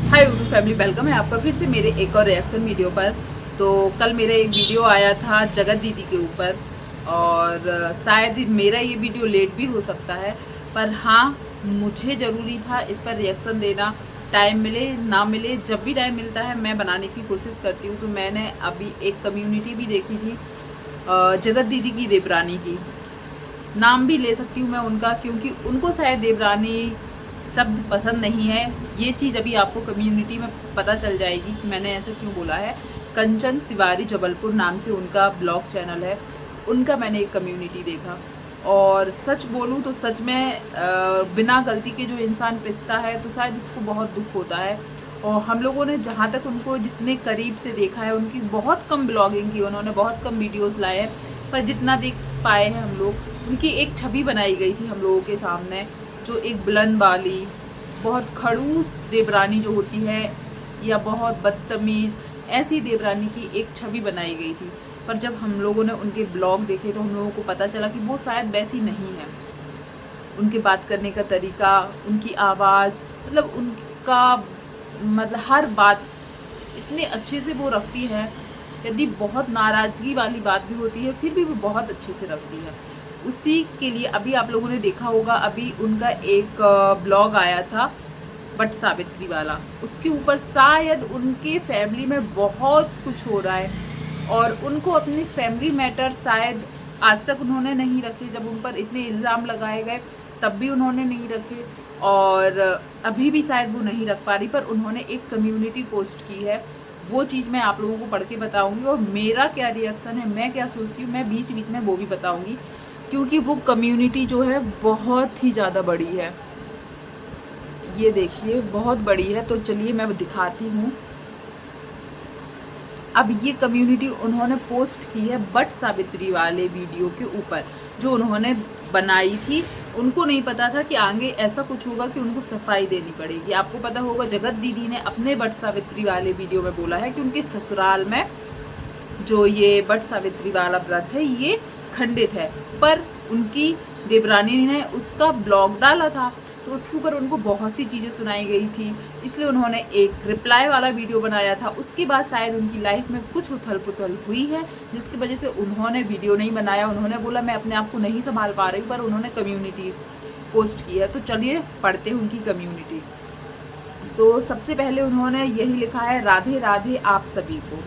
Hi YouTube family, welcome है आपका फिर से मेरे एक और रिएक्शन वीडियो पर। तो कल मेरा एक वीडियो आया था जगत दीदी के ऊपर और शायद मेरा ये वीडियो लेट भी हो सकता है, पर हाँ मुझे ज़रूरी था इस पर रिएक्शन देना। टाइम मिले ना मिले, जब भी टाइम मिलता है मैं बनाने की कोशिश करती हूँ। तो मैंने अभी एक कम्युनिटी भी देखी थी जगत दीदी की, देवरानी की। नाम भी ले सकती हूँ मैं उनका, क्योंकि उनको शायद देवरानी शब्द पसंद नहीं है। ये चीज़ अभी आपको कम्युनिटी में पता चल जाएगी कि मैंने ऐसा क्यों बोला है। कंचन तिवारी जबलपुर नाम से उनका ब्लॉग चैनल है, उनका मैंने एक कम्युनिटी देखा। और सच बोलूँ तो सच में बिना गलती के जो इंसान पिसता है तो शायद उसको बहुत दुख होता है। और हम लोगों ने जहाँ तक उनको जितने करीब से देखा है, उनकी बहुत कम ब्लॉगिंग की, उन्होंने बहुत कम वीडियोस लाए हैं, पर जितना देख पाए हैं हम लोग, उनकी एक छवि बनाई गई थी हम लोगों के सामने, जो एक बुलंद वाली बहुत खड़ूस देवरानी जो होती है, या बहुत बदतमीज़, ऐसी देवरानी की एक छवि बनाई गई थी। पर जब हम लोगों ने उनके ब्लॉग देखे तो हम लोगों को पता चला कि वो शायद वैसी नहीं है। उनके बात करने का तरीका, उनकी आवाज़, मतलब उनका मतलब हर बात इतने अच्छे से वो रखती है। यदि बहुत नाराज़गी वाली बात भी होती है फिर भी वो बहुत अच्छे से रखती है। उसी के लिए अभी आप लोगों ने देखा होगा, अभी उनका एक ब्लॉग आया था बट सावित्री वाला, उसके ऊपर शायद उनके फैमिली में बहुत कुछ हो रहा है और उनको अपनी फैमिली मैटर शायद आज तक उन्होंने नहीं रखे। जब उन पर इतने इल्ज़ाम लगाए गए तब भी उन्होंने नहीं रखे, और अभी भी शायद वो नहीं रख पा रही। पर उन्होंने एक कम्युनिटी पोस्ट की है, वो चीज़ मैं आप लोगों को पढ़ के बताऊँगी, और मेरा क्या रिएक्शन है, मैं क्या सोचती हूँ, मैं बीच बीच में वो भी बताऊँगी, क्योंकि वो कम्युनिटी जो है बहुत ही ज़्यादा बड़ी है। ये देखिए बहुत बड़ी है। तो चलिए मैं दिखाती हूँ। अब ये कम्युनिटी उन्होंने पोस्ट की है बट सावित्री वाले वीडियो के ऊपर जो उन्होंने बनाई थी। उनको नहीं पता था कि आगे ऐसा कुछ होगा कि उनको सफाई देनी पड़ेगी। आपको पता होगा जगत दीदी ने अपने बट सावित्री वाले वीडियो में बोला है कि उनके ससुराल में जो ये बट सावित्री वाला व्रत है ये खंडित है, पर उनकी देवरानी ने उसका ब्लॉग डाला था तो उसके ऊपर उनको बहुत सी चीज़ें सुनाई गई थी, इसलिए उन्होंने एक रिप्लाई वाला वीडियो बनाया था। उसके बाद शायद उनकी लाइफ में कुछ उथल पुथल हुई है जिसकी वजह से उन्होंने वीडियो नहीं बनाया। उन्होंने बोला मैं अपने आप को नहीं संभाल पा रही हूँ, पर उन्होंने कम्युनिटी पोस्ट की है। तो चलिए पढ़ते हैं उनकी कम्युनिटी। तो सबसे पहले उन्होंने यही लिखा है, राधे राधे आप सभी को।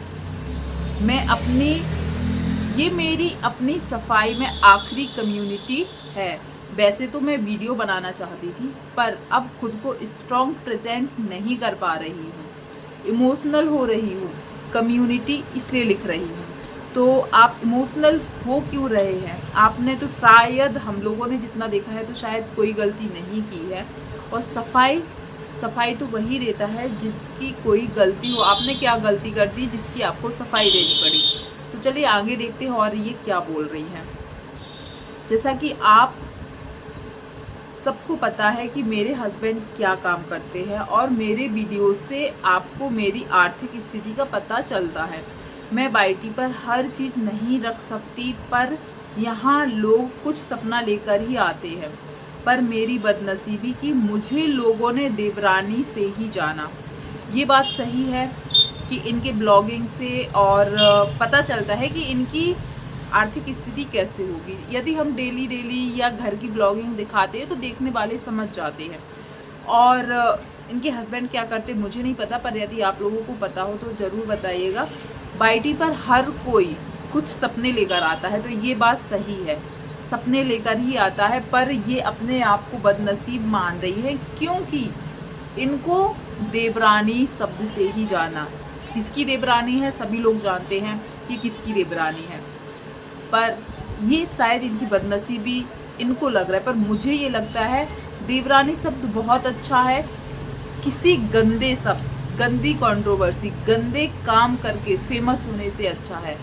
ये मेरी अपनी सफाई में आखिरी कम्युनिटी है। वैसे तो मैं वीडियो बनाना चाहती थी, पर अब खुद को स्ट्रॉन्ग प्रेजेंट नहीं कर पा रही हूँ, इमोशनल हो रही हूँ, कम्युनिटी इसलिए लिख रही हूँ। तो आप इमोशनल हो क्यों रहे हैं? आपने तो शायद, हम लोगों ने जितना देखा है तो शायद कोई गलती नहीं की है, और सफाई तो वही देता है जिसकी कोई गलती हो। आपने क्या गलती कर दी जिसकी आपको सफाई देनी पड़ी? तो चलिए आगे देखते हैं और ये क्या बोल रही हैं। जैसा कि आप सबको पता है कि मेरे हस्बैंड क्या काम करते हैं और मेरे वीडियो से आपको मेरी आर्थिक स्थिति का पता चलता है। मैं वाईटी पर हर चीज़ नहीं रख सकती, पर यहाँ लोग कुछ सपना लेकर ही आते हैं। पर मेरी बदनसीबी कि मुझे लोगों ने देवरानी से ही जाना। ये बात सही है कि इनके ब्लॉगिंग से और पता चलता है कि इनकी आर्थिक स्थिति कैसे होगी। यदि हम डेली या घर की ब्लॉगिंग दिखाते हैं तो देखने वाले समझ जाते हैं। और इनके हस्बैंड क्या करते मुझे नहीं पता, पर यदि आप लोगों को पता हो तो ज़रूर बताइएगा। वाईटी पर हर कोई कुछ सपने लेकर आता है, तो ये बात सही है, सपने लेकर ही आता है, पर ये अपने आप को बदनसीब मान रही है क्योंकि इनको देवरानी शब्द से ही जाना। किसकी देवरानी है सभी लोग जानते हैं कि किसकी देवरानी है, पर ये शायद इनकी बदनसीबी इनको लग रहा है, पर मुझे ये लगता है देवरानी शब्द बहुत अच्छा है। किसी गंदे शब्द, गंदी कंट्रोवर्सी, गंदे काम करके फेमस होने से अच्छा है।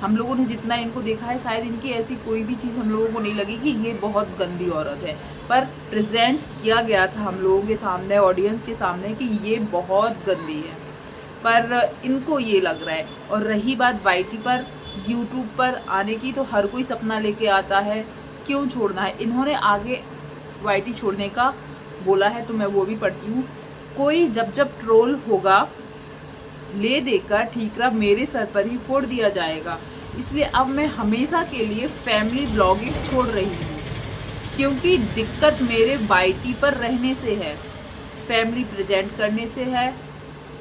हम लोगों ने जितना इनको देखा है शायद इनकी ऐसी कोई भी चीज़ हम लोगों को नहीं लगी कि ये बहुत गंदी औरत है, पर प्रेजेंट किया गया था हम लोगों के सामने, ऑडियंस के सामने, कि ये बहुत गंदी है, पर इनको ये लग रहा है। और रही बात वाईटी पर, यूट्यूब पर आने की, तो हर कोई सपना लेके आता है, क्यों छोड़ना है। इन्होंने आगे वाईटी छोड़ने का बोला है तो मैं वो भी पढ़ती हूँ। कोई जब जब ट्रोल होगा ले देकर ठीकरा मेरे सर पर ही फोड़ दिया जाएगा। इसलिए अब मैं हमेशा के लिए फैमिली ब्लॉगिंग छोड़ रही हूँ, क्योंकि दिक्कत मेरे वाईटी पर रहने से है, फैमिली प्रेजेंट करने से है,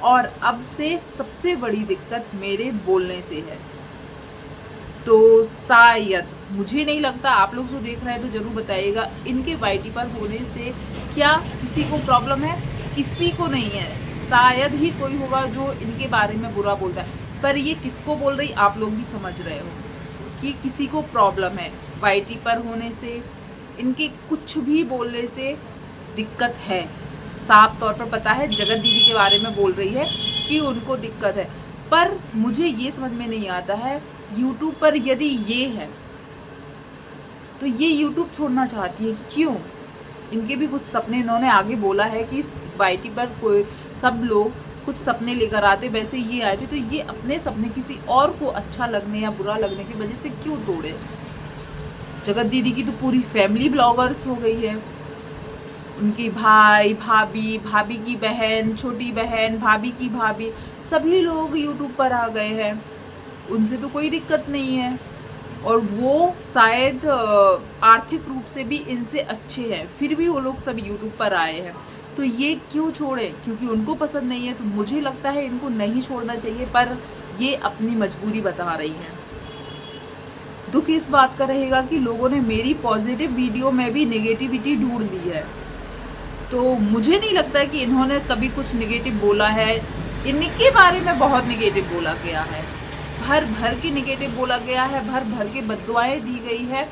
और अब से सबसे बड़ी दिक्कत मेरे बोलने से है। तो शायद, मुझे नहीं लगता, आप लोग जो देख रहे हैं तो जरूर बताइएगा, इनके वाईटी पर होने से क्या किसी को प्रॉब्लम है? किसी को नहीं है। शायद ही कोई होगा जो इनके बारे में बुरा बोलता है, पर ये किसको बोल रही आप लोग भी समझ रहे हो कि किसी को प्रॉब्लम है वाईटी पर होने से, इनके कुछ भी बोलने से दिक्कत है। साफ तौर पर पता है, जगत दीदी के बारे में बोल रही है कि उनको दिक्कत है, पर मुझे ये समझ में नहीं आता है, यूट्यूब पर यदि ये है तो ये यूट्यूब छोड़ना चाहती है क्यों? इनके भी कुछ सपने, इन्होंने आगे बोला है कि वाईटी पर कोई सब लोग कुछ सपने लेकर आते, वैसे ये आए थे, तो ये अपने सपने किसी और को अच्छा लगने या बुरा लगने की वजह से क्यों तोड़े? जगत दीदी की तो पूरी फैमिली ब्लॉगर्स हो गई है, उनकी भाई, भाभी, भाभी की बहन, छोटी बहन, भाभी की भाभी, सभी लोग यूट्यूब पर आ गए हैं। उनसे तो कोई दिक्कत नहीं है, और वो शायद आर्थिक रूप से भी इनसे अच्छे हैं, फिर भी वो लोग सब यूट्यूब पर आए हैं। तो ये क्यों छोड़े? क्योंकि उनको पसंद नहीं है। तो मुझे लगता है इनको नहीं छोड़ना चाहिए, पर ये अपनी मजबूरी बता रही हैं। दुख इस बात का रहेगा कि लोगों ने मेरी पॉजिटिव वीडियो में भी नेगेटिविटी ढूंढ ली है। तो मुझे नहीं लगता कि इन्होंने कभी कुछ नेगेटिव बोला है। इनके बारे में बहुत नेगेटिव बोला गया है, भर भर के नेगेटिव बोला गया है, भर भर के बद्दुआएं दी गई है,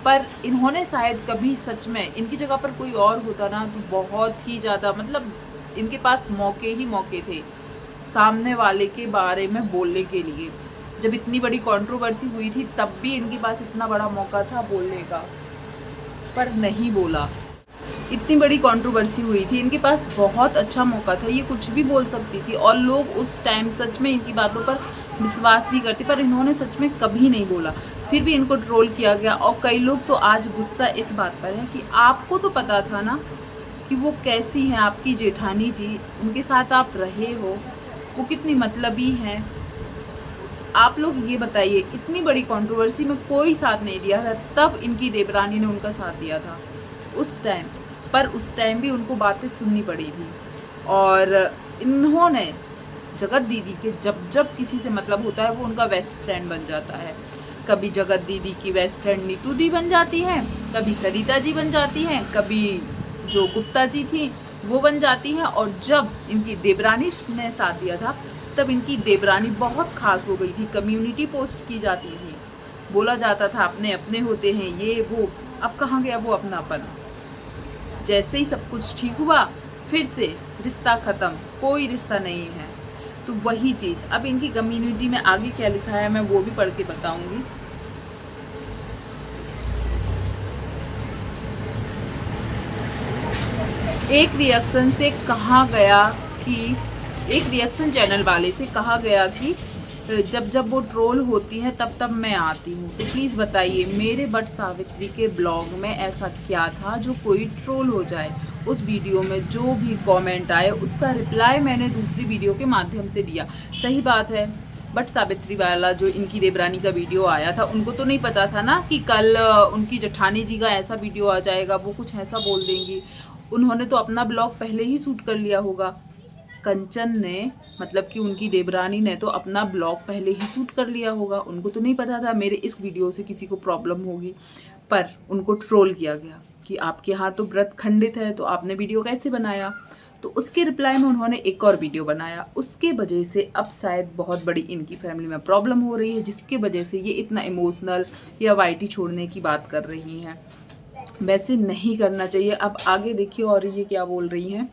पर इन्होंने शायद कभी, सच में इनकी जगह पर कोई और होता ना तो बहुत ही ज़्यादा, मतलब इनके पास मौके ही मौके थे सामने वाले के बारे में बोलने के लिए। जब इतनी बड़ी कंट्रोवर्सी हुई थी तब भी इनके पास इतना बड़ा मौका था बोलने का, पर नहीं बोला। इतनी बड़ी कंट्रोवर्सी हुई थी, इनके पास बहुत अच्छा मौका था, ये कुछ भी बोल सकती थी और लोग उस टाइम सच में इनकी बातों पर विश्वास भी करते, पर इन्होंने सच में कभी नहीं बोला, फिर भी इनको ट्रोल किया गया। और कई लोग तो आज गुस्सा इस बात पर है कि आपको तो पता था ना कि वो कैसी हैं, आपकी जेठानी जी, उनके साथ आप रहे हो, वो कितनी मतलबी हैं। आप लोग ये बताइए, इतनी बड़ी कंट्रोवर्सी में कोई साथ नहीं दिया था, तब इनकी देवरानी ने उनका साथ दिया था उस टाइम, पर उस टाइम भी उनको बातें सुननी पड़ी थी। और इन्होंने जगत दीदी के जब जब किसी से मतलब होता है वो उनका बेस्ट फ्रेंड बन जाता है। कभी जगत दीदी की बेस्ट फ्रेंड नीतू दी बन जाती हैं, कभी सरिता जी बन जाती हैं, कभी जो गुप्ता जी थी वो बन जाती हैं, और जब इनकी देवरानी ने साथ दिया था तब इनकी देवरानी बहुत खास हो गई थी। कम्युनिटी पोस्ट की जाती थी, बोला जाता था अपने अपने होते हैं ये वो। अब कहाँ गया वो अपनापन? जैसे ही सब कुछ ठीक हुआ फिर से रिश्ता खत्म, कोई रिश्ता नहीं है। तो वही चीज़ अब इनकी कम्युनिटी में आगे क्या लिखा है मैं वो भी पढ़ के बताऊंगी। एक रिएक्शन से कहा गया कि, एक रिएक्शन चैनल वाले से कहा गया कि जब जब वो ट्रोल होती हैं तब तब मैं आती हूँ। तो प्लीज़ बताइए मेरे बट सावित्री के ब्लॉग में ऐसा क्या था जो कोई ट्रोल हो जाए? उस वीडियो में जो भी कमेंट आए उसका रिप्लाई मैंने दूसरी वीडियो के माध्यम से दिया। सही बात है, बट सावित्री वाला जो इनकी देवरानी का वीडियो आया था उनको तो नहीं पता था ना कि कल उनकी जेठानी जी का ऐसा वीडियो आ जाएगा, वो कुछ ऐसा बोल देंगी। उन्होंने तो अपना ब्लॉग पहले ही शूट कर लिया होगा। कंचन ने, मतलब कि उनकी देवरानी ने तो अपना ब्लॉग पहले ही शूट कर लिया होगा। उनको तो नहीं पता था मेरे इस वीडियो से किसी को प्रॉब्लम होगी, पर उनको ट्रोल किया गया कि आपके यहाँ तो व्रत खंडित है तो आपने वीडियो कैसे बनाया। तो उसके रिप्लाई में उन्होंने एक और वीडियो बनाया। उसके वजह से अब शायद बहुत बड़ी इनकी फैमिली में प्रॉब्लम हो रही है, जिसके वजह से ये इतना इमोशनल या वाईटी छोड़ने की बात कर रही हैं। वैसे नहीं करना चाहिए। अब आगे देखिए और ये क्या बोल रही हैं।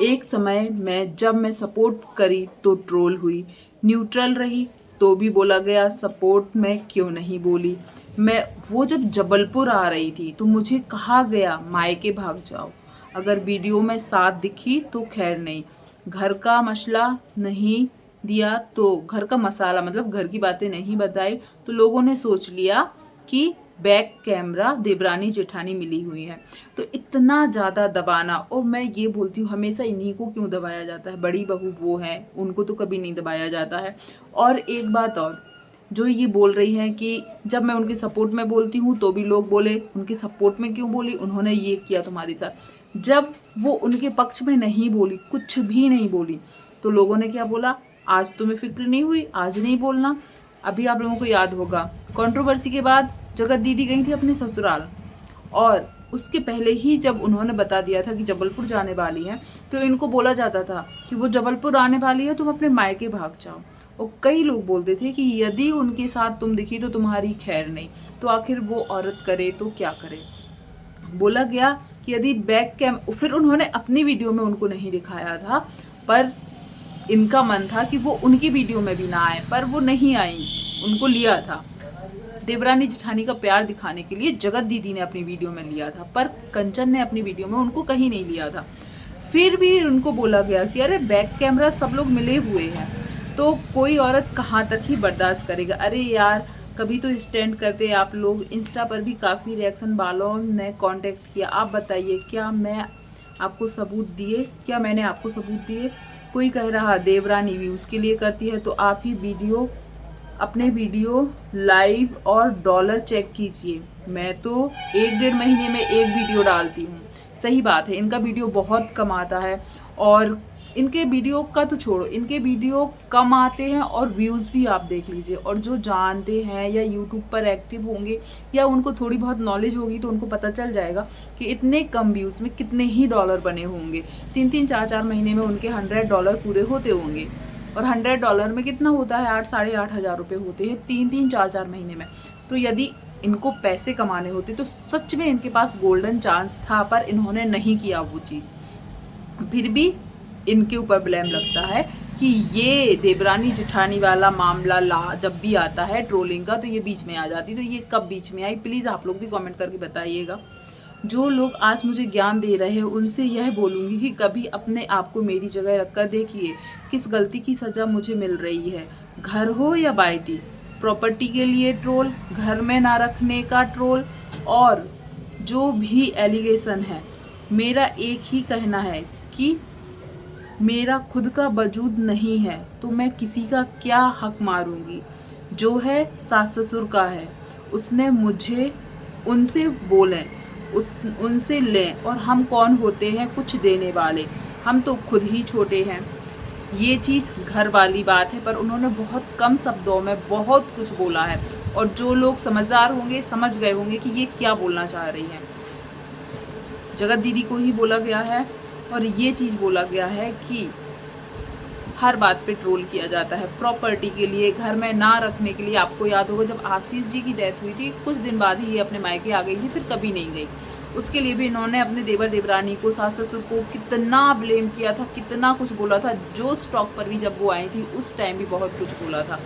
एक समय में जब मैं सपोर्ट करी तो ट्रोल हुई, न्यूट्रल रही तो भी बोला गया, सपोर्ट में क्यों नहीं बोली। मैं वो जब जबलपुर आ रही थी तो मुझे कहा गया मायके भाग जाओ। अगर वीडियो में साथ दिखी तो खैर नहीं, घर का मसला नहीं दिया तो घर का मसाला, मतलब घर की बातें नहीं बताई तो लोगों ने सोच लिया कि बैक कैमरा देवरानी जेठानी मिली हुई है। तो इतना ज़्यादा दबाना, और मैं ये बोलती हूँ हमेशा इन्हीं को क्यों दबाया जाता है, बड़ी बहू वो है, उनको तो कभी नहीं दबाया जाता है। और एक बात और, जो ये बोल रही हैं कि जब मैं उनके सपोर्ट में बोलती हूँ तो भी लोग बोले उनके सपोर्ट में क्यों बोली, उन्होंने ये किया तुम्हारे साथ। जब वो उनके पक्ष में नहीं बोली, कुछ भी नहीं बोली, तो लोगों ने क्या बोला, आज तुम्हें फिक्र नहीं हुई, आज नहीं बोलना। अभी आप लोगों को याद होगा कंट्रोवर्सी के बाद जगत दीदी गई थी अपने ससुराल, और उसके पहले ही जब उन्होंने बता दिया था कि जबलपुर जाने वाली है, तो इनको बोला जाता था कि वो जबलपुर आने वाली है, तुम अपने मायके भाग जाओ। और कई लोग बोलते थे कि यदि उनके साथ तुम दिखी तो तुम्हारी खैर नहीं। तो आखिर वो औरत करे तो क्या करे। बोला गया कि यदि बैक कैम, फिर उन्होंने अपनी वीडियो में उनको नहीं दिखाया था, पर इनका मन था कि वो उनकी वीडियो में भी ना आए, पर वो नहीं आई, उनको लिया था। देवरानी जेठानी का प्यार दिखाने के लिए जगत दीदी ने अपनी वीडियो में लिया था, पर कंचन ने अपनी वीडियो में उनको कहीं नहीं लिया था। फिर भी उनको बोला गया कि अरे बैक कैमरा सब लोग मिले हुए हैं, तो कोई औरत कहाँ तक ही बर्दाश्त करेगा। अरे यार, कभी तो स्टैंड करते आप लोग। इंस्टा पर भी काफ़ी रिएक्शन वालों ने कांटेक्ट किया, आप बताइए क्या मैं आपको सबूत दिए, क्या मैंने आपको सबूत दिए। कोई कह रहा देवरानी व्यूज़ के लिए करती है, तो आप ही अपने वीडियो लाइव और डॉलर चेक कीजिए। मैं तो 1-1.5 महीने में एक वीडियो डालती हूँ। सही बात है, इनका वीडियो बहुत कम आता है, और इनके वीडियो का तो छोड़ो, इनके वीडियो कम आते हैं और व्यूज़ भी आप देख लीजिए। और जो जानते हैं या यूट्यूब पर एक्टिव होंगे या उनको थोड़ी बहुत नॉलेज होगी, तो उनको पता चल जाएगा कि इतने कम व्यूज़ में कितने ही डॉलर बने होंगे। 3-3, 4-4 महीने में उनके $100 पूरे होते होंगे, और $100 में कितना होता है, 8-8.5 हज़ार रुपये होते हैं 3-3, 4-4 महीने में। तो यदि इनको पैसे कमाने होते तो सच में इनके पास गोल्डन चांस था, पर इन्होंने नहीं किया वो चीज़। फिर भी इनके ऊपर ब्लेम लगता है कि ये देवरानी जेठानी वाला मामला जब भी आता है ट्रोलिंग का, तो ये बीच में आ जाती। तो ये कब बीच में आई, प्लीज़ आप लोग भी कमेंट करके बताइएगा। जो लोग आज मुझे ज्ञान दे रहे हैं उनसे यह बोलूँगी कि कभी अपने आप को मेरी जगह रखकर देखिए, किस गलती की सज़ा मुझे मिल रही है। घर हो या बाइटी, प्रॉपर्टी के लिए ट्रोल, घर में ना रखने का ट्रोल, और जो भी एलिगेशन है, मेरा एक ही कहना है कि मेरा खुद का वजूद नहीं है तो मैं किसी का क्या हक मारूंगी। जो है सास ससुर का है, उसने मुझे उनसे बोलें, उनसे लें, और हम कौन होते हैं कुछ देने वाले, हम तो खुद ही छोटे हैं। ये चीज़ घर वाली बात है, पर उन्होंने बहुत कम शब्दों में बहुत कुछ बोला है, और जो लोग समझदार होंगे समझ गए होंगे कि ये क्या बोलना चाह रही हैं। जगत दीदी को ही बोला गया है, और ये चीज़ बोला गया है कि हर बात पे ट्रोल किया जाता है, प्रॉपर्टी के लिए, घर में ना रखने के लिए। आपको याद होगा जब आशीष जी की डेथ हुई थी, कुछ दिन बाद ही ये अपने मायके आ गई थी, फिर कभी नहीं गई। उसके लिए भी इन्होंने अपने देवर देवरानी को, सास ससुर को कितना ब्लेम किया था, कितना कुछ बोला था। जो स्टॉक पर भी जब वो आई थी उस टाइम भी बहुत कुछ बोला था,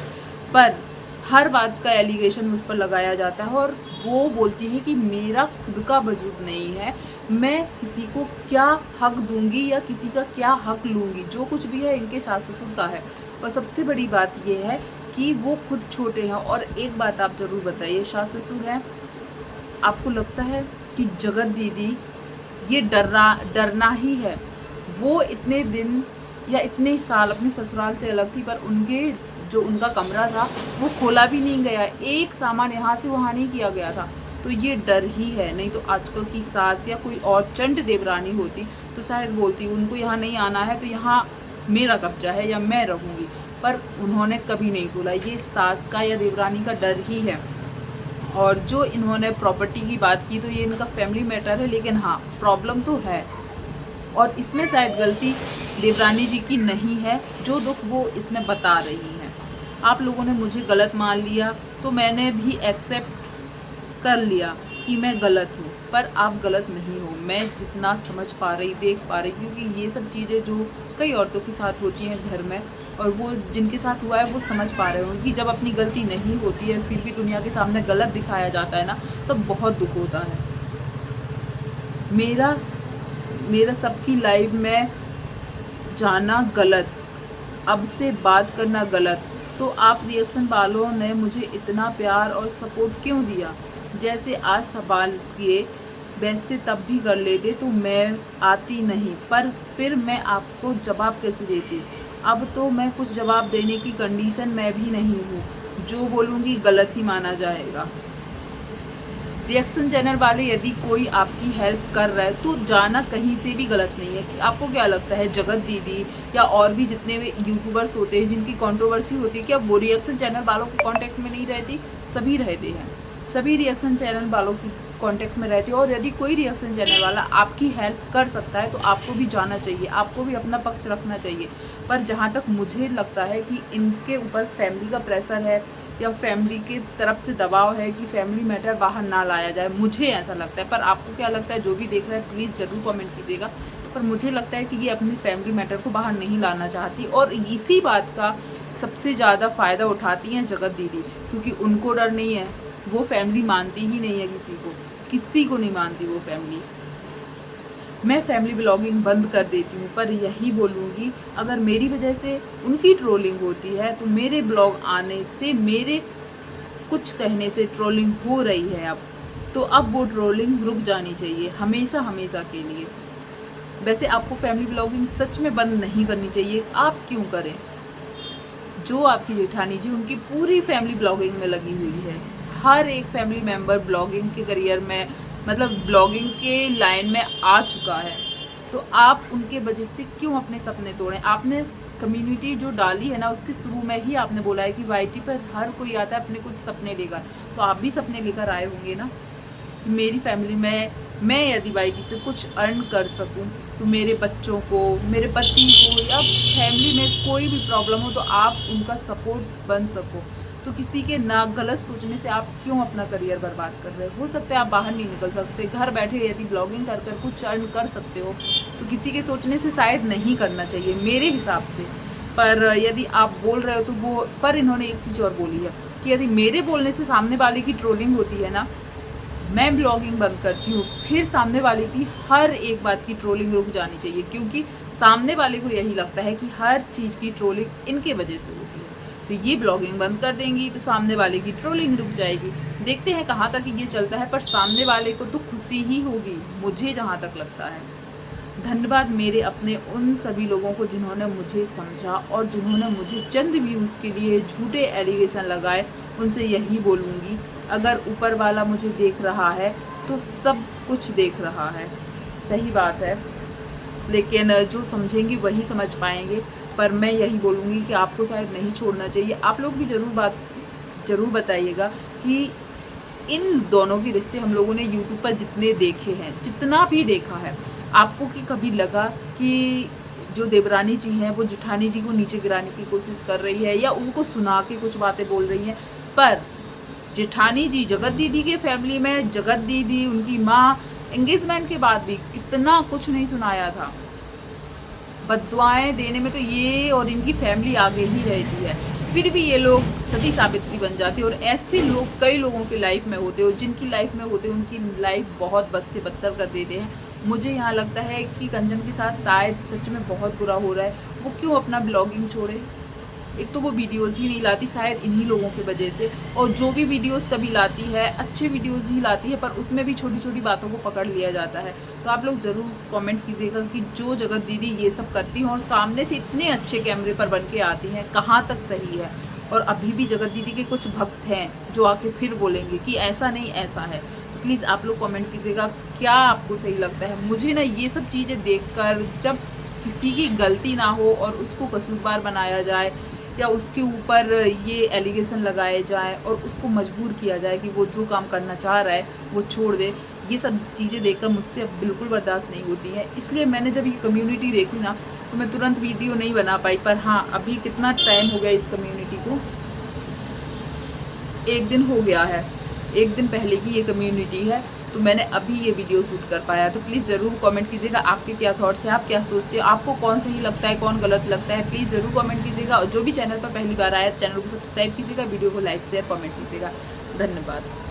पर हर बात का एलिगेशन मुझ पर लगाया जाता है। और वो बोलती है कि मेरा खुद का वजूद नहीं है, मैं किसी को क्या हक दूंगी या किसी का क्या हक लूँगी। जो कुछ भी है इनके सास ससुर का है। और सबसे बड़ी बात ये है कि वो खुद छोटे हैं। और एक बात आप ज़रूर बताइए, सास ससुर हैं, आपको लगता है कि जगत दीदी ये डरना ही है? वो इतने दिन या इतने साल अपने ससुराल से अलग थी, पर उनका कमरा था वो खोला भी नहीं गया, एक सामान यहाँ से वहाँ नहीं किया गया था। तो ये डर ही है, नहीं तो आजकल की सास या कोई और चंड देवरानी होती तो शायद बोलती उनको यहाँ नहीं आना है, तो यहाँ मेरा कब्जा है या मैं रहूँगी। पर उन्होंने कभी नहीं बोला, ये सास का या देवरानी का डर ही है। और जो इन्होंने प्रॉपर्टी की बात की, तो ये इनका फैमिली मैटर है, लेकिन हाँ प्रॉब्लम तो है, और इसमें शायद गलती देवरानी जी की नहीं है, जो दुख वो इसमें बता रही हैं। आप लोगों ने मुझे गलत मान लिया, तो मैंने भी एक्सेप्ट कर लिया कि मैं गलत हूँ, पर आप गलत नहीं हो। मैं जितना समझ पा रही, देख पा रही, क्योंकि ये सब चीज़ें जो कई औरतों के साथ होती हैं घर में, और वो जिनके साथ हुआ है वो समझ पा रहे होंगे कि जब अपनी गलती नहीं होती है फिर भी दुनिया के सामने गलत दिखाया जाता है ना, तो बहुत दुख होता है। मेरा सबकी लाइफ में जाना गलत, अब से बात करना गलत। तो आप रिएक्शन वालों ने मुझे इतना प्यार और सपोर्ट क्यों दिया? जैसे आज सवाल किए वैसे तब भी कर लेते तो मैं आती नहीं, पर फिर मैं आपको जवाब कैसे देती। अब तो मैं कुछ जवाब देने की कंडीशन में भी नहीं हूँ, जो बोलूँगी गलत ही माना जाएगा। रिएक्शन चैनल वाले यदि कोई आपकी हेल्प कर रहा है तो जाना कहीं से भी गलत नहीं है। आपको क्या लगता है जगत दीदी या और भी जितने भी यूट्यूबर्स होते हैं जिनकी कंट्रोवर्सी होती है, क्या वो रिएक्शन चैनल वालों के कांटेक्ट में नहीं रहती? सभी रहते हैं, सभी रिएक्शन चैनल वालों की कांटेक्ट में रहते हो। और यदि कोई रिएक्शन चैनल वाला आपकी हेल्प कर सकता है तो आपको भी जाना चाहिए, आपको भी अपना पक्ष रखना चाहिए। पर जहाँ तक मुझे लगता है कि इनके ऊपर फैमिली का प्रेशर है या फैमिली की तरफ से दबाव है कि फैमिली मैटर बाहर ना लाया जाए, मुझे ऐसा लगता है। पर आपको क्या लगता है? जो भी देख रहा है प्लीज़ ज़रूर कमेंट कीजिएगा। पर मुझे लगता है कि ये अपनी फैमिली मैटर को बाहर नहीं लाना चाहती, और इसी बात का सबसे ज़्यादा फ़ायदा उठाती हैं जगत दीदी, क्योंकि उनको डर नहीं है, वो फैमिली मानती ही नहीं है किसी को नहीं मानती वो फैमिली। मैं फैमिली ब्लॉगिंग बंद कर देती हूँ, पर यही बोलूँगी अगर मेरी वजह से उनकी ट्रोलिंग होती है तो मेरे ब्लॉग आने से, मेरे कुछ कहने से ट्रोलिंग हो रही है अब, तो अब वो ट्रोलिंग रुक जानी चाहिए हमेशा हमेशा के लिए। वैसे आपको फैमिली ब्लॉगिंग सच में बंद नहीं करनी चाहिए, आप क्यों करें? जो आपकी जेठानी जी, उनकी पूरी फैमिली ब्लॉगिंग में लगी हुई है। हर एक फैमिली मेम्बर ब्लॉगिंग के करियर में, मतलब ब्लॉगिंग के लाइन में आ चुका है, तो आप उनके वजह से क्यों अपने सपने तोड़ें? आपने कम्युनिटी जो डाली है ना, उसके शुरू में ही आपने बोला है कि वाईटी पर हर कोई आता है अपने कुछ सपने लेकर, तो आप भी सपने लेकर आए होंगे ना। मेरी फैमिली में मैं यदि वाईटी से कुछ अर्न कर सकूं तो मेरे बच्चों को, मेरे पति को, या फैमिली में कोई भी प्रॉब्लम हो तो आप उनका सपोर्ट बन सको। तो किसी के ना गलत सोचने से आप क्यों अपना करियर बर्बाद कर रहे हो? सकता है आप बाहर नहीं निकल सकते, घर बैठे यदि ब्लॉगिंग कर कर कुछ अर्न कर सकते हो तो किसी के सोचने से शायद नहीं करना चाहिए मेरे हिसाब से। पर यदि आप बोल रहे हो तो वो, पर इन्होंने एक चीज़ और बोली है कि यदि मेरे बोलने से सामने वाले की ट्रोलिंग होती है ना, मैं ब्लॉगिंग बंद करती हूँ, फिर सामने वाले की हर एक बात की ट्रोलिंग रुक जानी चाहिए, क्योंकि सामने वाले को यही लगता है कि हर चीज़ की ट्रोलिंग इनके वजह से होती है। तो ये ब्लॉगिंग बंद कर देंगी तो सामने वाले की ट्रोलिंग रुक जाएगी। देखते हैं कहाँ तक ये चलता है, पर सामने वाले को तो खुशी ही होगी, मुझे जहाँ तक लगता है। धन्यवाद मेरे अपने उन सभी लोगों को जिन्होंने मुझे समझा और जिन्होंने मुझे चंद व्यूज़ के लिए झूठे एलिगेशन लगाए। उनसे यही बोलूँगी, अगर ऊपर वाला मुझे देख रहा है तो सब कुछ देख रहा है। सही बात है, लेकिन जो समझेंगी वही समझ पाएंगे। पर मैं यही बोलूँगी कि आपको शायद नहीं छोड़ना चाहिए। आप लोग भी ज़रूर बताइएगा कि इन दोनों के रिश्ते हम लोगों ने यूट्यूब पर जितने देखे हैं, जितना भी देखा है, आपको कि कभी लगा कि जो देवरानी जी हैं वो जेठानी जी को नीचे गिराने की कोशिश कर रही है या उनको सुना के कुछ बातें बोल रही हैं? पर जेठानी जी, जगत दीदी के फैमिली में जगत दीदी, उनकी माँ एंगेजमेंट के बाद भी कितना कुछ नहीं सुनाया था। बद्दुआएं देने में तो ये और इनकी फैमिली आगे ही रहती है, फिर भी ये लोग सती सावित्री बन जाते हैं। और ऐसे लोग कई लोगों की लाइफ में होते हैं, और जिनकी लाइफ में होते हैं उनकी लाइफ बहुत बद से बदतर कर देते हैं। मुझे यहाँ लगता है कि कंचन के साथ शायद सच में बहुत बुरा हो रहा है। वो क्यों अपना ब्लॉगिंग छोड़े? एक तो वो वीडियोज़ ही नहीं लाती शायद इन्हीं लोगों की वजह से, और जो भी वीडियोज़ कभी लाती है अच्छे वीडियोज़ ही लाती है, पर उसमें भी छोटी छोटी बातों को पकड़ लिया जाता है। तो आप लोग ज़रूर कमेंट कीजिएगा कि जो जगत दीदी ये सब करती हैं और सामने से इतने अच्छे कैमरे पर बन के आती हैं, कहाँ तक सही है? और अभी भी जगत दीदी के कुछ भक्त हैं जो आके फिर बोलेंगे कि ऐसा नहीं ऐसा है। तो प्लीज़ आप लोग कमेंट कीजिएगा क्या आपको सही लगता है। मुझे ना ये सब चीज़ें देखकर, जब किसी की गलती ना हो और उसको कसूरवार बनाया जाए या उसके ऊपर ये एलिगेशन लगाए जाए और उसको मजबूर किया जाए कि वो जो काम करना चाह रहा है वो छोड़ दे, ये सब चीज़ें देखकर मुझसे अब बिल्कुल बर्दाश्त नहीं होती है। इसलिए मैंने जब ये कम्युनिटी देखी ना तो मैं तुरंत वीडियो नहीं बना पाई। पर हाँ, अभी कितना टाइम हो गया इस कम्युनिटी को, 1 दिन हो गया है, 1 दिन पहले की ये कम्युनिटी है, तो मैंने अभी ये वीडियो शूट कर पाया। तो प्लीज़ ज़रूर कमेंट कीजिएगा आपके क्या थॉट्स हैं, आप क्या सोचते हो, आपको कौन सही लगता है, कौन गलत लगता है। प्लीज़ ज़रूर कमेंट कीजिएगा, और जो भी चैनल पर पहली बार आया चैनल को सब्सक्राइब कीजिएगा, वीडियो को लाइक शेयर कमेंट कीजिएगा। धन्यवाद।